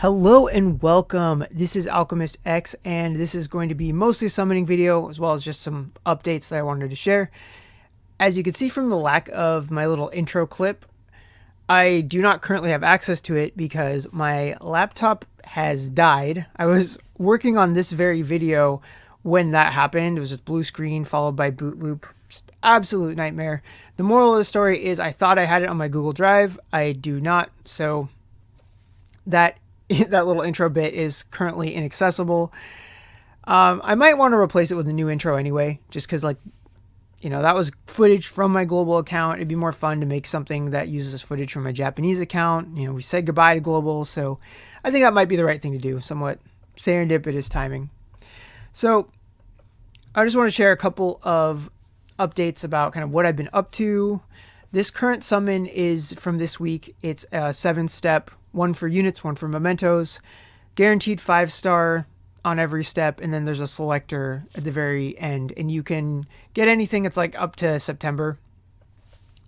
Hello and welcome. This is Alchemist X, and this is going to be mostly a summoning video as well as just some updates that I wanted to share. As you can see from the lack of my little intro clip, I do not currently have access to it because my laptop has died. I was working on this very video when that happened. It was just blue screen followed by boot loop. Just absolute nightmare. The moral of the story is I thought I had it on my Google Drive. I do not, so that that little intro bit is currently inaccessible. I might want to replace it with a new intro anyway, just because, that was footage from my global account. It'd be more fun to make something that uses footage from my Japanese account. We said goodbye to global, so I think that might be the right thing to do. Somewhat serendipitous timing. So I just want to share a couple of updates about kind of what I've been up to. This current summon is from this week. It's a 7-step, one for units, one for mementos, guaranteed 5-star on every step, and then there's a selector at the very end, and you can get anything that's like up to September.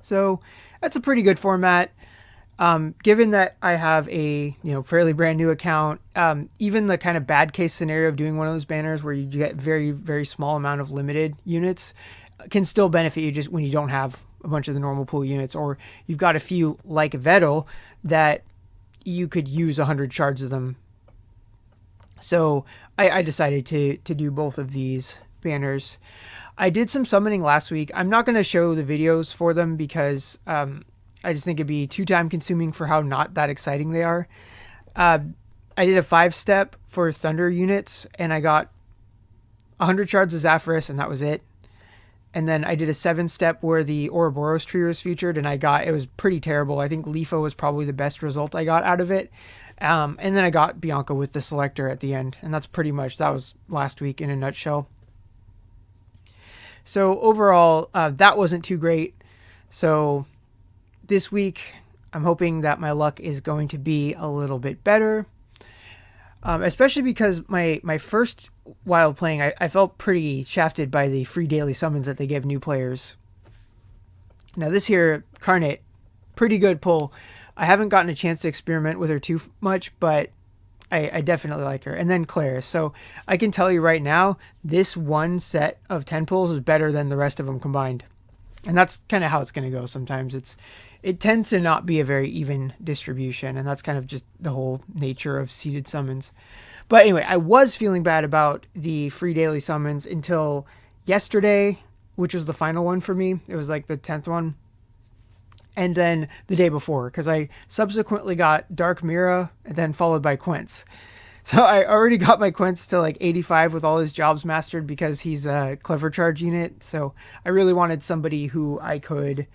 So that's a pretty good format. Given that I have a fairly brand new account, even the kind of bad case scenario of doing one of those banners where you get very, very small amount of limited units can still benefit you just when you don't have a bunch of the normal pool units, or you've got a few like Vettel that you could use 100 shards of them. So I decided to do both of these banners. I did some summoning last week. I'm not going to show the videos for them because I just think it'd be too time consuming for how not that exciting they are. I did a 5-step for thunder units, and I got 100 shards of Zapharus, and that was it. And then I did a 7-step where the Ouroboros tree was featured, and it was pretty terrible. I think Leafo was probably the best result I got out of it. And then I got Bianca with the selector at the end, and that was last week in a nutshell. So overall, that wasn't too great. So this week, I'm hoping that my luck is going to be a little bit better. Especially because my first while playing, I felt pretty shafted by the free daily summons that they give new players. Now this here, Carnate, pretty good pull. I haven't gotten a chance to experiment with her too much, but I definitely like her. And then Claris. So I can tell you right now, this one set of 10 pulls is better than the rest of them combined. And that's kind of how it's going to go sometimes. It tends to not be a very even distribution, and that's kind of just the whole nature of seeded summons. But anyway, I was feeling bad about the free daily summons until yesterday, which was the final one for me. It was like the 10th one. And then the day before, because I subsequently got Dark Mira and then followed by Quince. So I already got my Quince to like 85 with all his jobs mastered because he's a clever charge unit. So I really wanted somebody who I could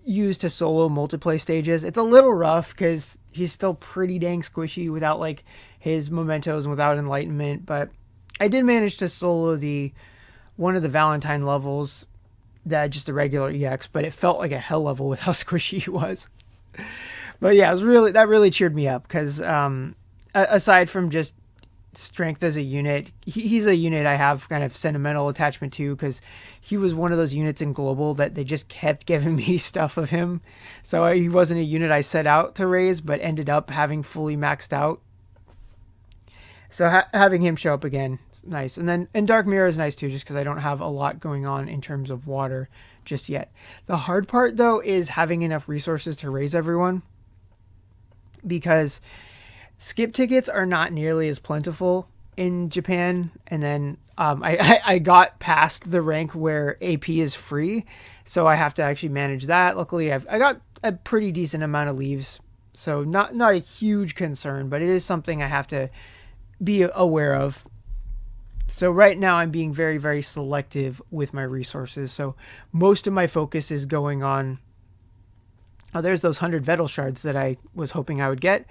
use to solo multiplay stages. It's a little rough because he's still pretty dang squishy without like his mementos and without enlightenment. But I did manage to solo one of the Valentine levels, that just the regular EX, but it felt like a hell level with how squishy he was. But yeah, that really cheered me up because aside from just strength as a unit, he's a unit I have kind of sentimental attachment to because he was one of those units in global that they just kept giving me stuff of him. So he wasn't a unit I set out to raise, but ended up having fully maxed out. So having him show up again is nice. And Dark Mirror is nice too, just because I don't have a lot going on in terms of water just yet. The hard part though is having enough resources to raise everyone, because skip tickets are not nearly as plentiful in Japan. And then I got past the rank where AP is free, so I have to actually manage that. Luckily, I got a pretty decent amount of leaves, so not a huge concern, but it is something I have to be aware of. So right now I'm being very, very selective with my resources. So most of my focus is going on, there's those 100 Vettel shards that I was hoping I would get.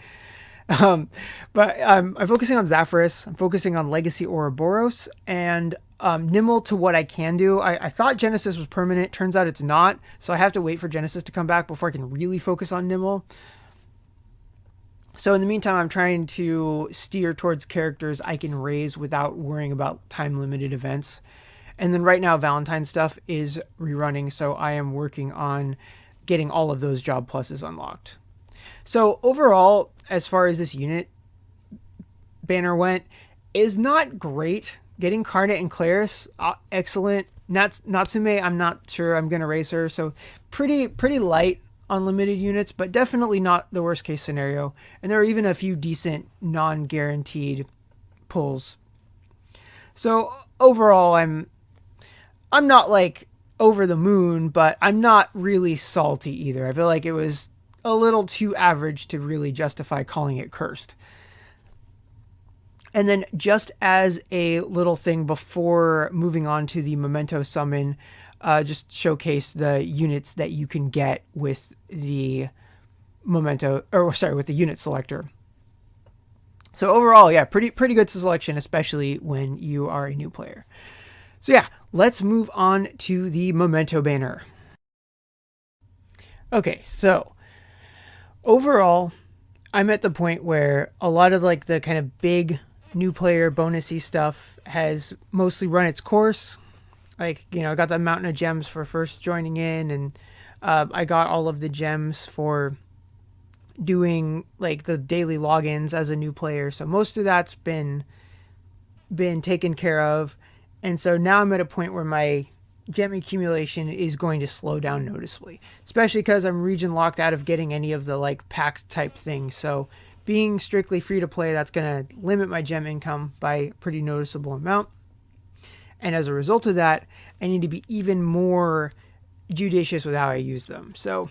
But I'm focusing on Zapharus, I'm focusing on Legacy Ouroboros, and Nimble to what I can do. I thought Genesis was permanent, turns out it's not, so I have to wait for Genesis to come back before I can really focus on Nimble. So in the meantime, I'm trying to steer towards characters I can raise without worrying about time-limited events. And then right now, Valentine stuff is rerunning, so I am working on getting all of those job pluses unlocked. So overall, as far as this unit, banner went is not great. Getting Carnet and Claris, excellent. Natsume, I'm not sure I'm going to raise her. So pretty light on limited units, but definitely not the worst case scenario. And there are even a few decent non-guaranteed pulls. So overall, I'm not like over the moon, but I'm not really salty either. I feel like it was a little too average to really justify calling it cursed. And then just as a little thing before moving on to the memento summon, just showcase the units that you can get with the memento, or sorry, with the unit selector. So overall, yeah, pretty good selection, especially when you are a new player. So yeah, let's move on to the memento banner. Okay, so overall, I'm at the point where a lot of like the kind of big new player bonusy stuff has mostly run its course. Like, you know, I got the mountain of gems for first joining in, and I got all of the gems for doing like the daily logins as a new player. So most of that's been taken care of. And so now I'm at a point where my gem accumulation is going to slow down noticeably, especially because I'm region locked out of getting any of the like packed type things. So being strictly free to play, that's going to limit my gem income by a pretty noticeable amount. And as a result of that, I need to be even more judicious with how I use them. So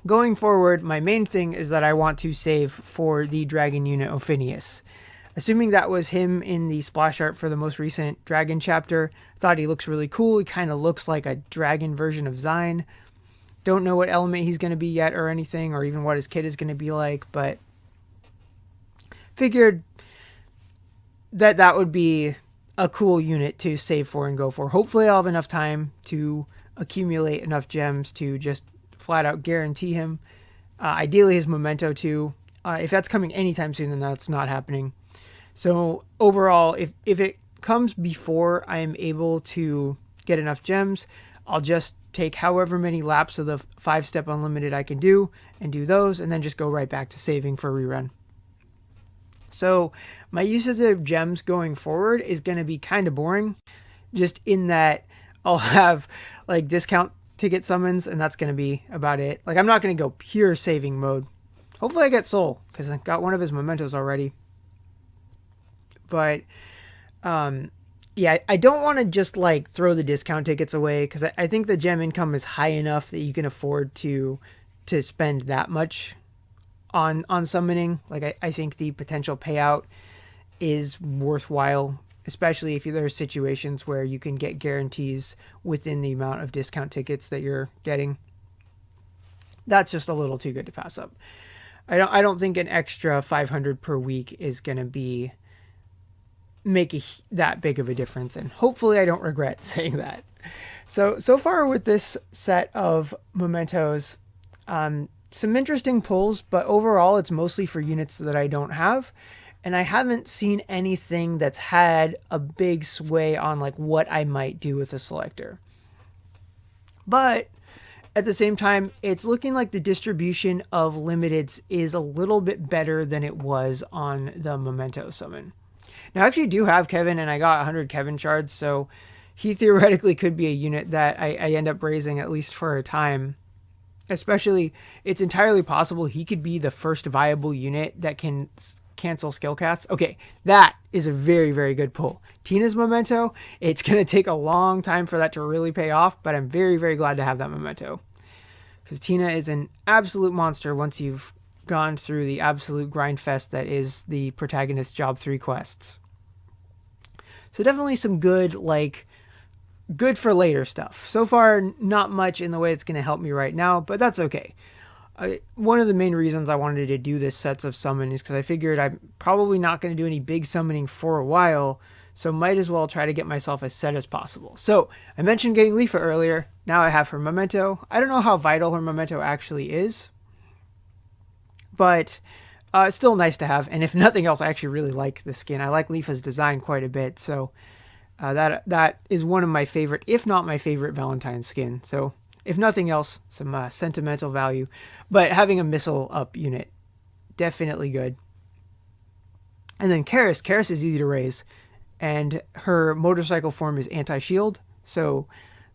going forward, my main thing is that I want to save for the dragon unit Ophinius. Assuming that was him in the splash art for the most recent dragon chapter, thought he looks really cool. He kind of looks like a dragon version of Zine. Don't know what element he's going to be yet or anything, or even what his kit is going to be like, but figured that would be a cool unit to save for and go for. Hopefully I'll have enough time to accumulate enough gems to just flat out guarantee him. Ideally his memento too. If that's coming anytime soon, then that's not happening. So overall, if it comes before I am able to get enough gems, I'll just take however many laps of the 5-step unlimited I can do and do those, and then just go right back to saving for rerun. So my usage of gems going forward is going to be kind of boring, just in that I'll have like discount ticket summons, and that's going to be about it. Like, I'm not going to go pure saving mode. Hopefully I get Soul, because I got one of his mementos already. But yeah, I don't want to just like throw the discount tickets away, because I think the gem income is high enough that you can afford to spend that much on summoning. Like, I think the potential payout is worthwhile, especially if there are situations where you can get guarantees within the amount of discount tickets that you're getting. That's just a little too good to pass up. I don't think an extra 500 per week is going to make that big of a difference, and hopefully I don't regret saying that. So far with this set of mementos, some interesting pulls, but overall it's mostly for units that I don't have, and I haven't seen anything that's had a big sway on like what I might do with a selector. But at the same time, it's looking like the distribution of limiteds is a little bit better than it was on the memento summon. Now, I actually do have Kevin, and I got 100 Kevin shards, so he theoretically could be a unit that I end up raising at least for a time. Especially, it's entirely possible he could be the first viable unit that can cancel skill casts. Okay, that is a very, very good pull. Tina's memento, it's going to take a long time for that to really pay off, but I'm very, very glad to have that memento. Because Tina is an absolute monster once you've gone through the absolute grind fest that is the protagonist job 3 quests. So definitely some good for later stuff. So far, not much in the way it's going to help me right now, but that's okay. One of the main reasons I wanted to do this sets of summon is because I figured I'm probably not going to do any big summoning for a while, so might as well try to get myself as set as possible. So I mentioned getting Leafa earlier. Now I have her memento. I don't know how vital her memento actually is, but it's still nice to have. And if nothing else, I actually really like the skin. I like Leafa's design quite a bit, so that is one of my favorite, if not my favorite, Valentine skin. So if nothing else, some sentimental value. But having a missile up unit, definitely good. And then Karis is easy to raise, and her motorcycle form is anti-shield, so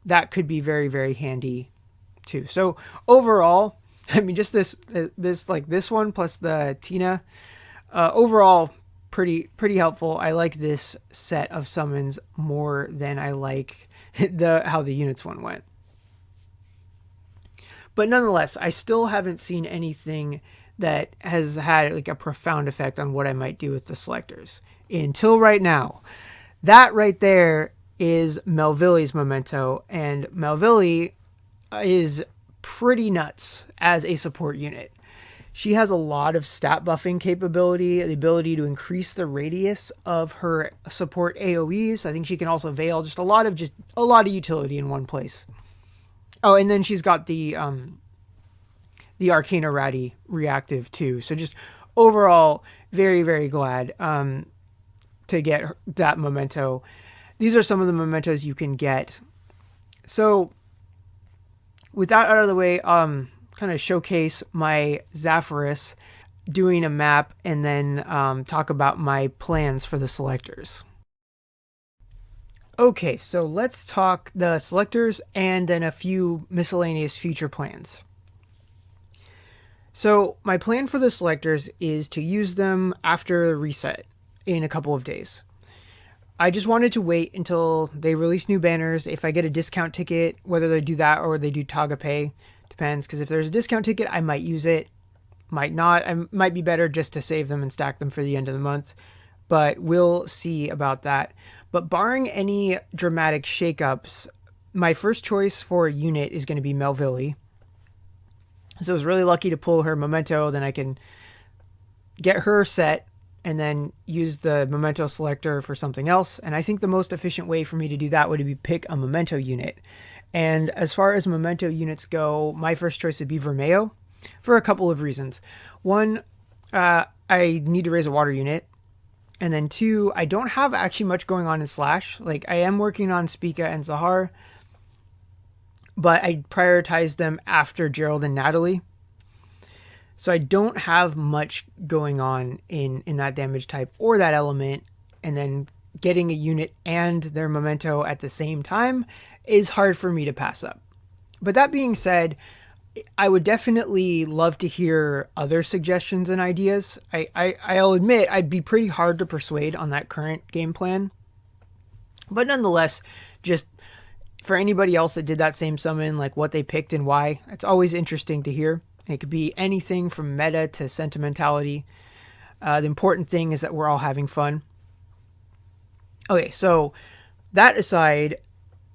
that could be very, very handy too. So overall, I mean, just this one plus the Tina, overall pretty helpful. I like this set of summons more than I like how the units one went. But nonetheless, I still haven't seen anything that has had like a profound effect on what I might do with the selectors until right now. That right there is Melvilli's memento, and Melvilli is pretty nuts as a support unit. She has a lot of stat buffing capability, the ability to increase the radius of her support AoEs. I think she can also veil just a lot of utility in one place. Oh, and then she's got the Arcana Ratty reactive too. So just overall, very, very glad to get that memento. These are some of the mementos you can get. So with that out of the way, kind of showcase my Zaphyrus, doing a map, and then talk about my plans for the selectors. Okay, so let's talk the selectors and then a few miscellaneous future plans. So my plan for the selectors is to use them after reset in a couple of days. I just wanted to wait until they release new banners. If I get a discount ticket, whether they do that or they do Taga Pay, depends. Because if there's a discount ticket, I might use it, might not. I might be better just to save them and stack them for the end of the month. But we'll see about that. But barring any dramatic shakeups, my first choice for a unit is going to be Melvilli. So I was really lucky to pull her memento. Then I can get her set and then use the memento selector for something else. And I think the most efficient way for me to do that would be pick a memento unit. And as far as memento units go, my first choice would be Vermio for a couple of reasons. One, I need to raise a water unit. And then two, I don't have actually much going on in Slash. Like, I am working on Spica and Zahar, but I prioritize them after Gerald and Natalie. So I don't have much going on in that damage type or that element. And then getting a unit and their memento at the same time is hard for me to pass up. But that being said, I would definitely love to hear other suggestions and ideas. I'll admit I'd be pretty hard to persuade on that current game plan. But nonetheless, just for anybody else that did that same summon, like what they picked and why, it's always interesting to hear. It could be anything from meta to sentimentality. The important thing is that we're all having fun. Okay, so that aside,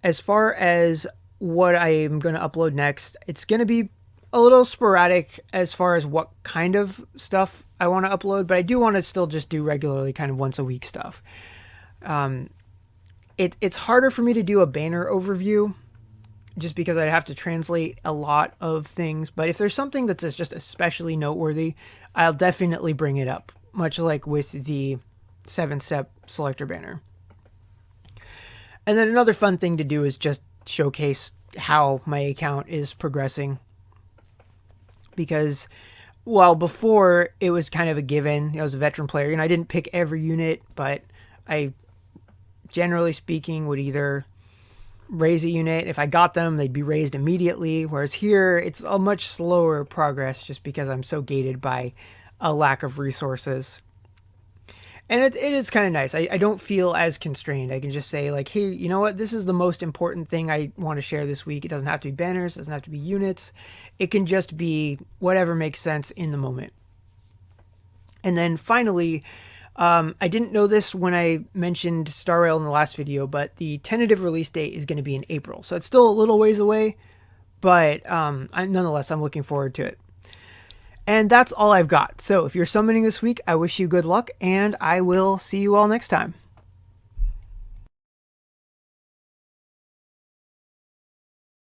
as far as what I am going to upload next, it's going to be a little sporadic as far as what kind of stuff I want to upload, but I do want to still just do regularly kind of once a week stuff. It's harder for me to do a banner overview just because I'd have to translate a lot of things, but if there's something that's just especially noteworthy, I'll definitely bring it up, much like with the 7-step selector banner. And then another fun thing to do is just showcase how my account is progressing, because while before it was kind of a given, I was a veteran player and I didn't pick every unit, but I generally speaking would either raise a unit. If I got them, they'd be raised immediately, whereas here it's a much slower progress just because I'm so gated by a lack of resources. And it is kind of nice. I don't feel as constrained. I can just say like, hey, you know what? This is the most important thing I want to share this week. It doesn't have to be banners. It doesn't have to be units. It can just be whatever makes sense in the moment. And then finally, I didn't know this when I mentioned Star Rail in the last video, but the tentative release date is going to be in April. So it's still a little ways away, but nonetheless, I'm looking forward to it. And that's all I've got. So if you're summoning this week, I wish you good luck, and I will see you all next time.